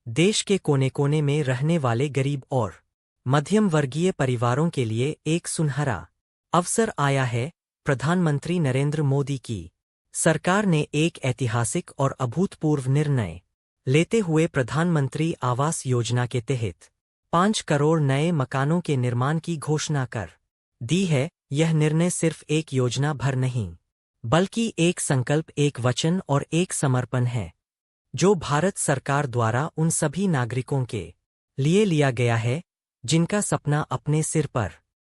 देश के कोने कोने में रहने वाले गरीब और मध्यम वर्गीय परिवारों के लिए एक सुनहरा अवसर आया है। प्रधानमंत्री नरेंद्र मोदी की सरकार ने एक ऐतिहासिक और अभूतपूर्व निर्णय लेते हुए प्रधानमंत्री आवास योजना के तहत 5 करोड़ नए मकानों के निर्माण की घोषणा कर दी है। यह निर्णय सिर्फ एक योजना भर नहीं, बल्कि एक संकल्प, एक वचन और एक समर्पण है, जो भारत सरकार द्वारा उन सभी नागरिकों के लिए लिया गया है जिनका सपना अपने सिर पर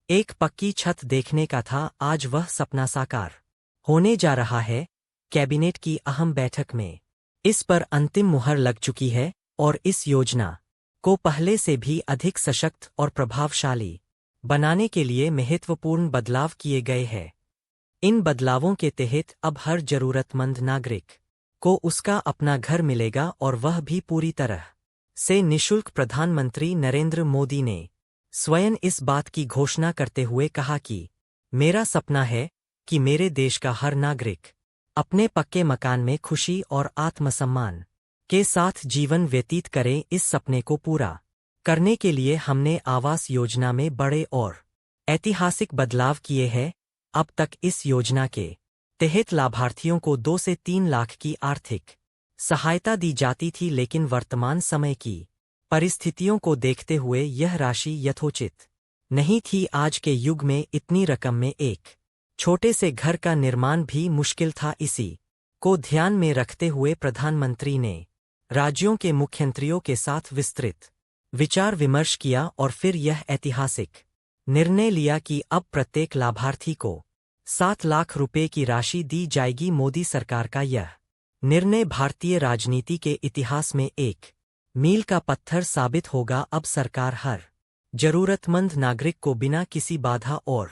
एक पक्की छत देखने का था। आज वह सपना साकार होने जा रहा है। कैबिनेट की अहम बैठक में इस पर अंतिम मुहर लग चुकी है और इस योजना को पहले से भी अधिक सशक्त और प्रभावशाली बनाने के लिए महत्वपूर्ण बदलाव किए गए हैं। इन बदलावों के तहत अब हर जरूरतमंद नागरिक को उसका अपना घर मिलेगा, और वह भी पूरी तरह से निःशुल्क। प्रधानमंत्री नरेंद्र मोदी ने स्वयं इस बात की घोषणा करते हुए कहा कि मेरा सपना है कि मेरे देश का हर नागरिक अपने पक्के मकान में खुशी और आत्मसम्मान के साथ जीवन व्यतीत करे। इस सपने को पूरा करने के लिए हमने आवास योजना में बड़े और ऐतिहासिक बदलाव किए हैं। अब तक इस योजना के तहत लाभार्थियों को 2 से 3 लाख की आर्थिक सहायता दी जाती थी, लेकिन वर्तमान समय की परिस्थितियों को देखते हुए यह राशि यथोचित नहीं थी। आज के युग में इतनी रकम में एक छोटे से घर का निर्माण भी मुश्किल था। इसी को ध्यान में रखते हुए प्रधानमंत्री ने राज्यों के मुख्यमंत्रियों के साथ विस्तृत विचार विमर्श किया और फिर यह ऐतिहासिक निर्णय लिया कि अब प्रत्येक लाभार्थी को 7 लाख रुपए की राशि दी जाएगी। मोदी सरकार का यह निर्णय भारतीय राजनीति के इतिहास में एक मील का पत्थर साबित होगा। अब सरकार हर जरूरतमंद नागरिक को बिना किसी बाधा और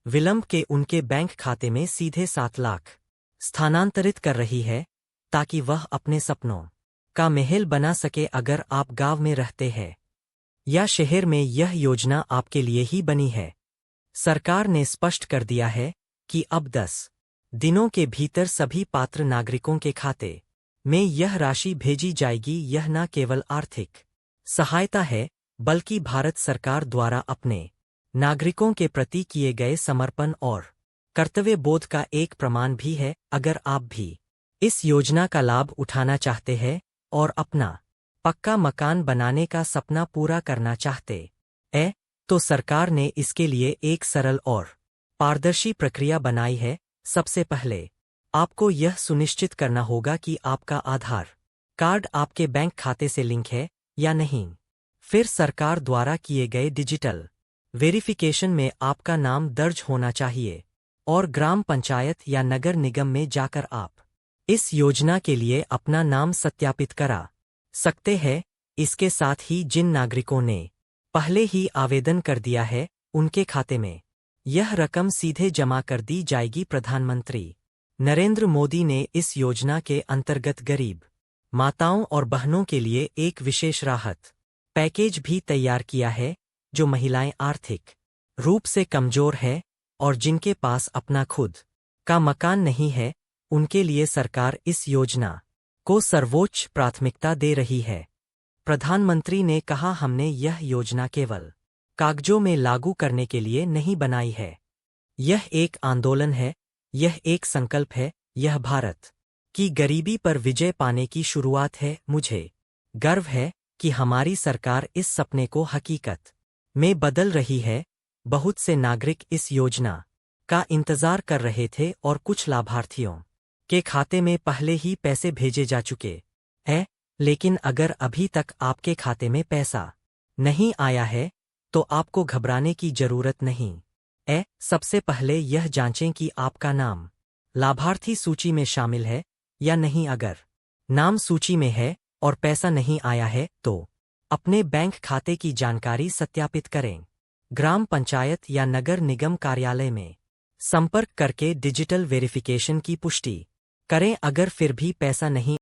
विलंब के उनके बैंक खाते में सीधे 7 लाख स्थानांतरित कर रही है, ताकि वह अपने सपनों का महल बना सके। अगर आप गांव में रहते हैं या शहर में, यह योजना आपके लिए ही बनी है। सरकार ने स्पष्ट कर दिया है कि अब 10 दिनों के भीतर सभी पात्र नागरिकों के खाते में यह राशि भेजी जाएगी। यह न केवल आर्थिक सहायता है, बल्कि भारत सरकार द्वारा अपने नागरिकों के प्रति किए गए समर्पण और कर्तव्य बोध का एक प्रमाण भी है। अगर आप भी इस योजना का लाभ उठाना चाहते हैं और अपना पक्का मकान बनाने का सपना पूरा करना चाहते हैं, तो सरकार ने इसके लिए एक सरल और पारदर्शी प्रक्रिया बनाई है। सबसे पहले आपको यह सुनिश्चित करना होगा कि आपका आधार कार्ड आपके बैंक खाते से लिंक है या नहीं। फिर सरकार द्वारा किए गए डिजिटल वेरिफिकेशन में आपका नाम दर्ज होना चाहिए, और ग्राम पंचायत या नगर निगम में जाकर आप इस योजना के लिए अपना नाम सत्यापित करा सकते हैं। इसके साथ ही जिन नागरिकों ने पहले ही आवेदन कर दिया है, उनके खाते में यह रकम सीधे जमा कर दी जाएगी। प्रधानमंत्री नरेंद्र मोदी ने इस योजना के अंतर्गत गरीब माताओं और बहनों के लिए एक विशेष राहत पैकेज भी तैयार किया है। जो महिलाएं आर्थिक रूप से कमजोर है और जिनके पास अपना खुद का मकान नहीं है, उनके लिए सरकार इस योजना को सर्वोच्च प्राथमिकता दे रही है। प्रधानमंत्री ने कहा, हमने यह योजना केवल कागजों में लागू करने के लिए नहीं बनाई है। यह एक आंदोलन है, यह एक संकल्प है, यह भारत की गरीबी पर विजय पाने की शुरुआत है। मुझे गर्व है कि हमारी सरकार इस सपने को हकीकत में बदल रही है। बहुत से नागरिक इस योजना का इंतजार कर रहे थे और कुछ लाभार्थियों के खाते में पहले ही पैसे भेजे जा चुके हैं, लेकिन अगर अभी तक आपके खाते में पैसा नहीं आया है, तो आपको घबराने की जरूरत नहीं है। सबसे पहले यह जांचें कि आपका नाम लाभार्थी सूची में शामिल है या नहीं। अगर नाम सूची में है और पैसा नहीं आया है, तो अपने बैंक खाते की जानकारी सत्यापित करें। ग्राम पंचायत या नगर निगम कार्यालय में संपर्क करके डिजिटल वेरिफिकेशन की पुष्टि करें। अगर फिर भी पैसा नहीं